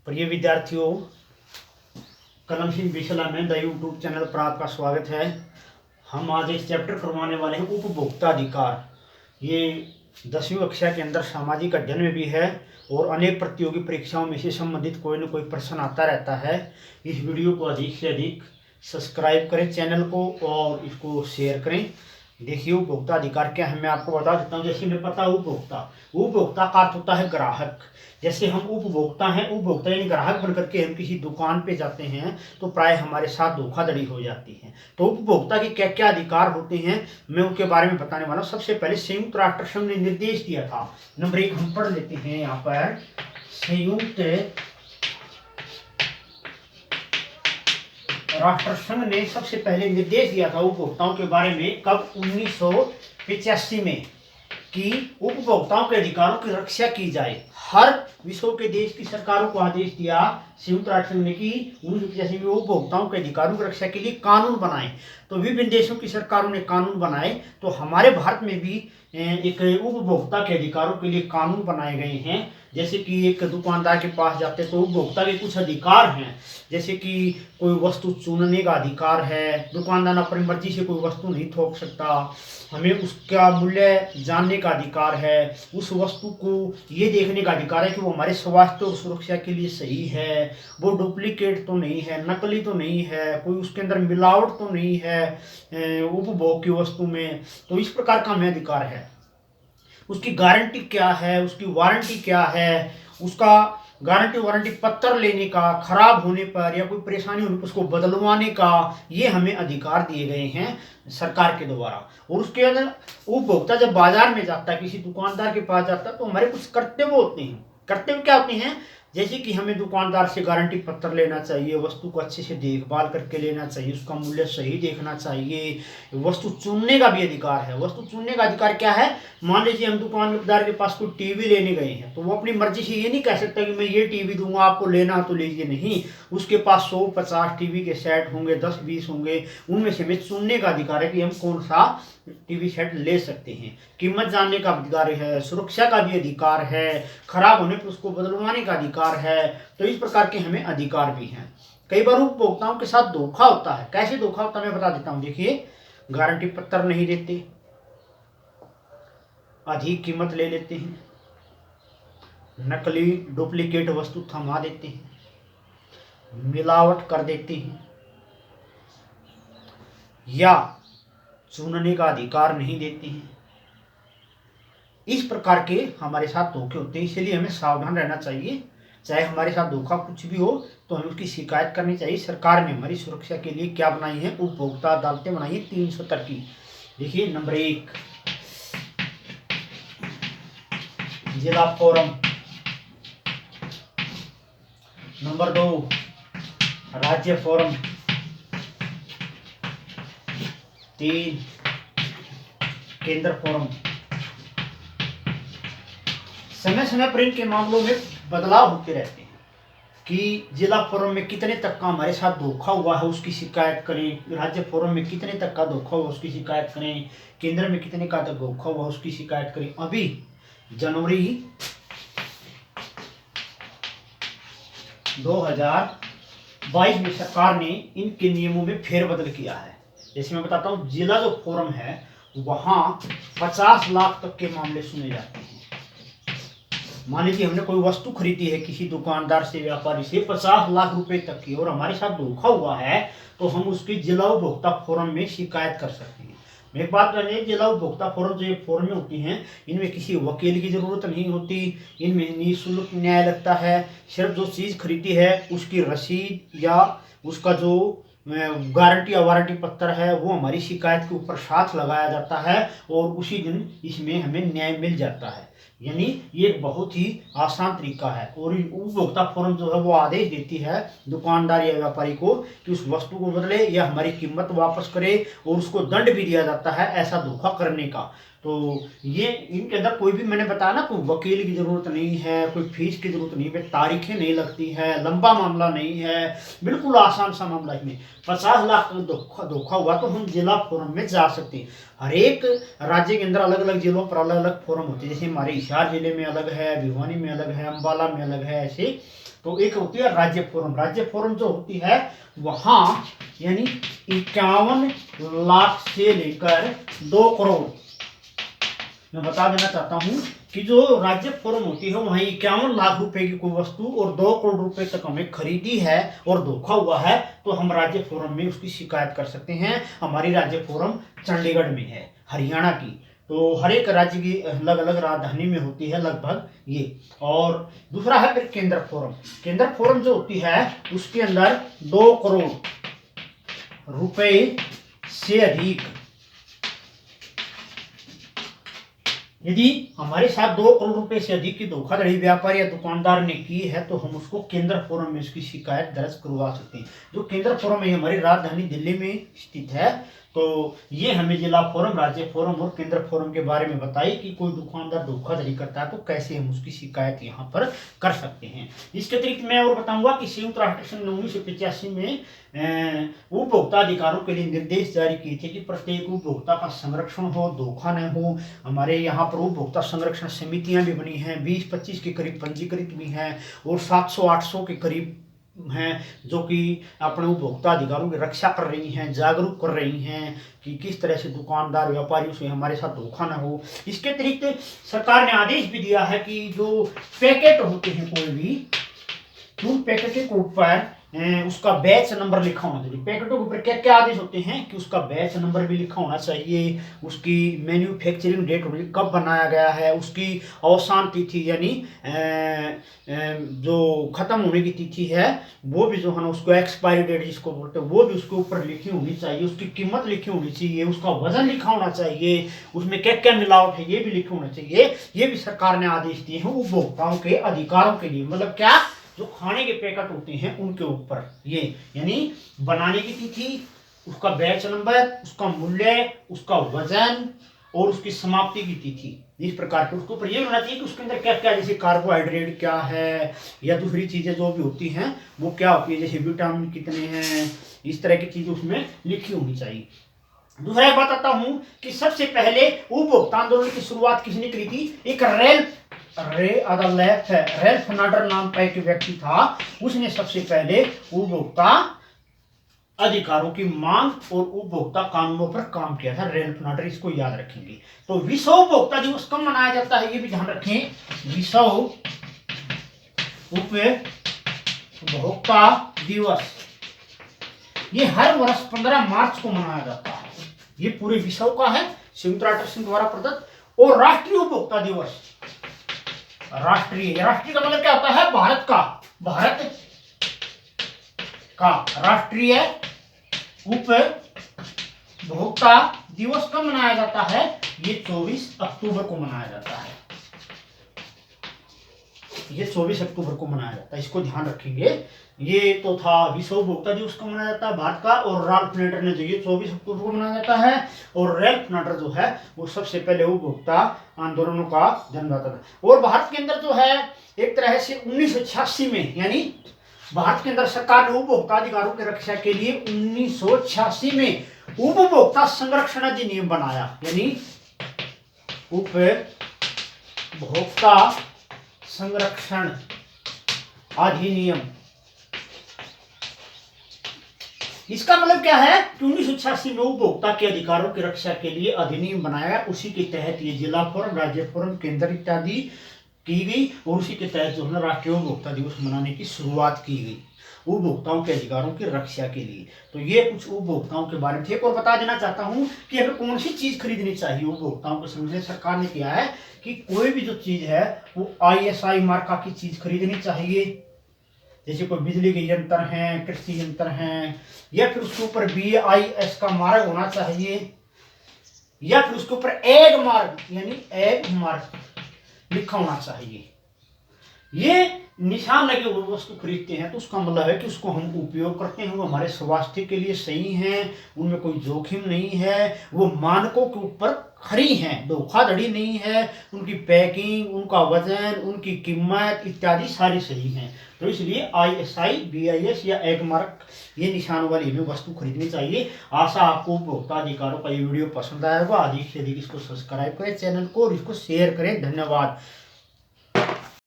प्रिय विद्यार्थियों, कलम सिंह बिसला में द यूट्यूब चैनल पर आपका स्वागत है। हम आज एक चैप्टर करवाने वाले हैं उपभोक्ता अधिकार। ये 10वीं कक्षा के अंदर सामाजिक अध्ययन में भी है और अनेक प्रतियोगी परीक्षाओं में से संबंधित कोई न कोई प्रश्न आता रहता है। इस वीडियो को अधिक से अधिक सब्सक्राइब करें चैनल को और इसको शेयर करें। देखिए, उपभोक्ता अधिकार क्या है मैं आपको बता देता हूँ। जैसे हमें पता है उपभोक्ता का अर्थ होता है ग्राहक। जैसे हम उपभोक्ता हैं, उपभोक्ता यानी ग्राहक बनकर के हम किसी दुकान पे जाते हैं तो प्राय हमारे साथ धोखाधड़ी हो जाती है। तो उपभोक्ता के क्या क्या अधिकार होते हैं मैं उनके बारे में बताने वाला हूँ। सबसे पहले संयुक्त राष्ट्र संघ ने निर्देश दिया था। नंबर 1 हम पढ़ लेते हैं यहाँ पर। संयुक्त राष्ट्र संघ ने सबसे पहले निर्देश दिया था उपभोक्ताओं के बारे में। कब? 1985 में, कि उपभोक्ताओं के अधिकारों की रक्षा की जाए। हर विश्व के देश की सरकारों को आदेश दिया संयुक्त राष्ट्र संघ ने कि 1985 में उपभोक्ताओं के अधिकारों की रक्षा के लिए कानून बनाए। तो विभिन्न देशों की सरकारों ने कानून बनाए, तो हमारे भारत में भी एक उपभोक्ता के अधिकारों के लिए कानून बनाए गए हैं। जैसे कि एक दुकानदार के पास जाते तो उपभोक्ता के कुछ अधिकार हैं, जैसे कि कोई वस्तु चुनने का अधिकार है। दुकानदार अपनी मर्जी से कोई वस्तु नहीं थोप सकता। हमें उसका मूल्य जानने का अधिकार है। उस वस्तु को ये देखने का अधिकार है कि वो हमारे स्वास्थ्य और सुरक्षा के लिए सही है, वो डुप्लीकेट तो नहीं है, नकली तो नहीं है, कोई उसके अंदर मिलावट तो नहीं है उपभोग की वस्तु में। तो इस प्रकार का हमें अधिकार है। उसकी गारंटी क्या है, उसकी वारंटी क्या है, उसका गारंटी वारंटी पत्र लेने का, खराब होने पर या कोई परेशानी होने पर उसको बदलवाने का, ये हमें अधिकार दिए गए हैं सरकार के द्वारा। और उसके अंदर उपभोक्ता जब बाजार में जाता है, किसी दुकानदार के पास जाता है, तो हमारे कुछ कर्तव्य होते हैं। कर्तव्य क्या होते हैं? जैसे कि हमें दुकानदार से गारंटी पत्र लेना चाहिए, वस्तु को अच्छे से देखभाल करके लेना चाहिए, उसका मूल्य सही देखना चाहिए। वस्तु चुनने का भी अधिकार है। वस्तु चुनने का अधिकार क्या है? मान लीजिए हम दुकानदार के पास कोई टीवी लेने गए हैं, तो वो अपनी मर्जी से ये नहीं कह सकता कि मैं ये टीवी दूंगा, आपको लेना तो लीजिए। नहीं, उसके पास 100-50 टीवी के सेट होंगे, 10-20 होंगे, उनमें से हमें चुनने का अधिकार है कि हम कौन सा टीवी सेट ले सकते हैं। कीमत जानने का अधिकार है, सुरक्षा का भी अधिकार है, खराब होने पर उसको बदलवाने का अधिकार है। तो इस प्रकार के हमें अधिकार भी हैं। कई बार उपभोक्ताओं के साथ धोखा होता है। कैसे धोखा होता है मैं बता देता हूं। देखिए, गारंटी पत्र नहीं देते, अधिक कीमत ले लेते हैं, नकली डुप्लीकेट वस्तु थमा देते हैं, मिलावट कर देते हैं, या चुनने का अधिकार नहीं देते हैं। इस प्रकार के हमारे साथ धोखे होते हैं। इसलिए हमें सावधान रहना चाहिए। चाहे हमारे साथ धोखा कुछ भी हो तो हमें उसकी शिकायत करनी चाहिए। सरकार ने हमारी सुरक्षा के लिए क्या बनाई है? उपभोक्ता अदालतें बनाई है 370 की। देखिए, नंबर 1 जिला फोरम, नंबर 2 राज्य फोरम, 3 केंद्र फोरम। समय समय पर इनके मामलों में बदलाव होते रहते हैं कि जिला फोरम में कितने तक का हमारे साथ धोखा हुआ है उसकी शिकायत करें, राज्य फोरम में कितने तक का धोखा हुआ उसकी शिकायत करें, केंद्र में कितने का तक धोखा हुआ उसकी शिकायत करें। अभी जनवरी 2022 में सरकार ने इनके नियमों में फेरबदल किया है। जैसे मैं बताता हूँ, जिला जो फोरम है वहां 50 लाख तक के मामले सुने जाते हैं। मान लीजिए हमने कोई वस्तु खरीदी है किसी दुकानदार से, व्यापारी से 50 लाख रुपए तक की, और हमारे साथ धोखा हुआ है, तो हम उसकी जिला उपभोक्ता फोरम में शिकायत कर सकते हैं। मैं एक बात बताइए, जिला उपभोक्ता फोरम जो ये फोरम होती हैं, इनमें किसी वकील की जरूरत नहीं होती, इनमें निःशुल्क न्याय लगता है। सिर्फ जो चीज खरीदी है उसकी रसीद या उसका जो गारंटी या वारंटी पत्र है वो हमारी शिकायत के ऊपर साथ लगाया जाता है और उसी दिन इसमें हमें न्याय मिल जाता है। यानी ये एक बहुत ही आसान तरीका है। और उपभोक्ता फोरम जो है वो आदेश देती है दुकानदार या व्यापारी को कि उस वस्तु को बदले या हमारी कीमत वापस करे, और उसको दंड भी दिया जाता है ऐसा धोखा करने का। तो ये इनके अंदर कोई भी, मैंने बताया ना, कोई वकील की जरूरत नहीं है, कोई फीस की जरूरत नहीं है, तारीखें नहीं लगती है, लंबा मामला नहीं है, बिल्कुल आसान सा मामला है। 50 लाख का धोखा हुआ तो हम जिला फोरम में जा सकते हैं। हर एक राज्य के अंदर अलग अलग जिलों पर अलग अलग फोरम होते हैं। जैसे हमारे हिसार जिले में अलग है, भिवानी में अलग है, अम्बाला में अलग है, ऐसे। तो एक होती है राज्य फोरम। राज्य फोरम जो होती है वहां यानी 51 लाख से लेकर 2 करोड़, मैं बता देना चाहता हूं कि जो राज्य फोरम होती है वहां 51 लाख रुपए की कोई वस्तु और 2 करोड़ रुपए तक हमें खरीदी है और धोखा हुआ है तो हम राज्य फोरम में उसकी शिकायत कर सकते हैं। हमारी राज्य फोरम चंडीगढ़ में है, हरियाणा की। तो हर एक राज्य की अलग अलग राजधानी में होती है लगभग ये। और दूसरा है फिर केंद्र फोरम। केंद्र फोरम जो होती है उसके अंदर 2 करोड़ रुपए से अधिक, यदि हमारे साथ 2 करोड़ रुपए से अधिक की धोखाधड़ी व्यापारी या दुकानदार ने की है तो हम उसको केंद्र फोरम में उसकी शिकायत दर्ज करवा सकते हैं। जो केंद्र फोरम है हमारी राजधानी दिल्ली में स्थित है। तो ये हमें जिला फोरम, राज्य फोरम और केंद्र फोरम के बारे में बताई कि कोई दुकानदार धोखाधड़ी करता है तो कैसे हम उसकी शिकायत यहाँ पर कर सकते हैं। इसके अतिरिक्त मैं और बताऊंगा कि संयुक्त राष्ट्र संघ ने 1985 में उपभोक्ता अधिकारों के लिए निर्देश जारी किए थे कि प्रत्येक उपभोक्ता का संरक्षण हो, धोखा न हो। हमारे यहाँ पर उपभोक्ता संरक्षण समितियां भी बनी हैं, 20-25 के करीब पंजीकृत भी हैं और 700-800 के करीब हैं जो कि अपने उपभोक्ता अधिकारों की रक्षा कर रही हैं, जागरूक कर रही हैं कि किस तरह से दुकानदार व्यापारियों से हमारे साथ धोखा ना हो। इसके अतिरिक्त सरकार ने आदेश भी दिया है कि जो पैकेट होते हैं कोई भी, उन पैकेट के ऊपर उसका बैच नंबर लिखा होना चाहिए। पैकेटों के ऊपर क्या क्या आदेश होते हैं कि उसका बैच नंबर भी लिखा होना चाहिए, उसकी मैन्युफैक्चरिंग डेट कब बनाया गया है, उसकी अवसान तिथि यानी जो खत्म होने की तिथि है वो भी जो है ना, उसको एक्सपायरी डेट जिसको बोलते हैं वो भी उसके ऊपर लिखी होनी चाहिए, उसकी कीमत लिखी होनी चाहिए, उसका वजन लिखा होना चाहिए, उसमें क्या क्या मिलावट है ये भी लिखा होना चाहिए। ये भी सरकार ने आदेश दिए हैं उपभोक्ताओं के अधिकारों के लिए। मतलब क्या, जो खाने के पैकेट होते हैं उनके ऊपर ये, यानी बनाने की तिथि, उसका बैच नंबर, उसका मूल्य, उसका वजन और उसकी समाप्ति की तिथि, इस प्रकार के उसके ऊपर ये होना चाहिए कि उसके अंदर क्या क्या, जैसे कार्बोहाइड्रेट क्या है या दूसरी चीजें जो भी होती हैं वो क्या होती है, जैसे विटामिन कितने हैं, इस तरह की चीजें उसमें लिखी होनी चाहिए। दूसरा एक बताता हूं कि सबसे पहले उपभोक्ता आंदोलन की शुरुआत किसने की थी? एक रेल्फ नाडर नाम का एक व्यक्ति था, उसने सबसे पहले उपभोक्ता अधिकारों की मांग और उपभोक्ता कानूनों पर काम किया था। रेल्फ नाडर, इसको याद रखेंगे। तो विश्व उपभोक्ता दिवस कब मनाया जाता है ये भी ध्यान रखें। विश्व उपभोक्ता दिवस ये हर वर्ष 15 मार्च को मनाया जाता है। ये पूरे विश्व का है, संयुक्त राष्ट्र संघ द्वारा प्रदत्त। और राष्ट्रीय उपभोक्ता दिवस, राष्ट्रीय का मतलब क्या होता है? भारत का राष्ट्रीय उपभोक्ता दिवस कब मनाया जाता है? ये 24 अक्टूबर को मनाया जाता है। ये 24 अक्टूबर को मनाया जाता है, इसको ध्यान रखेंगे। ये तो था विश्व उपभोक्ता दिवस को मनाया जाता है भारत का। और राल्फ नाडर ने जो ये 24 अक्टूबर को मनाया जाता है। और रेल्फ नाडर जो है वो सबसे पहले उपभोक्ता आंदोलनों का जन्मदाता था। और भारत के अंदर जो है एक तरह से 1986 में, यानी भारत के अंदर सरकार ने उपभोक्ता अधिकारों की रक्षा के लिए 1986 में उपभोक्ता संरक्षण अधिनियम बनाया, यानी उपभोक्ता संरक्षण अधिनियम। इसका मतलब क्या है कि 1986 में उपभोक्ता के अधिकारों की रक्षा के लिए अधिनियम बनाया। उसी के तहत ये जिला फोरम, राज्य फोरम, केंद्र इत्यादि की गई और उसी के तहत जो है राष्ट्रीय उपभोक्ता दिवस मनाने की शुरुआत की गई उपभोक्ताओं के अधिकारों की रक्षा के लिए। तो ये कुछ उपभोक्ताओं के बारे में थे। और बता देना चाहता हूं कि हमें कौन सी चीज खरीदनी चाहिए उपभोक्ताओं को समझने। सरकार ने किया है कि कोई भी जो चीज है वो ISI मार्का की चीज खरीदनी चाहिए। जैसे कोई बिजली के यंत्र हैं, कृषि यंत्र हैं, या फिर उसके ऊपर BIS का मार्क होना चाहिए, या फिर उसके ऊपर एग मार्क यानी एग मार्क लिखा होना चाहिए। ये निशान लगे हुए वस्तु खरीदते हैं तो उसका मतलब है कि उसको हम उपयोग करते हैं, वो हमारे स्वास्थ्य के लिए सही हैं, उनमें कोई जोखिम नहीं है, वो मानकों के ऊपर खरी हैं, धोखाधड़ी नहीं है, उनकी पैकिंग, उनका वजन, उनकी कीमत इत्यादि सारी सही हैं। तो इसलिए ISI BIS या एक मार्क ये निशान वाली हमें वस्तु खरीदनी चाहिए। आशा आपको उपभोक्ता अधिकारों का ये वीडियो पसंद आया होगा। अधिक से अधिक इसको सब्सक्राइब करें चैनल को और इसको शेयर करें। धन्यवाद।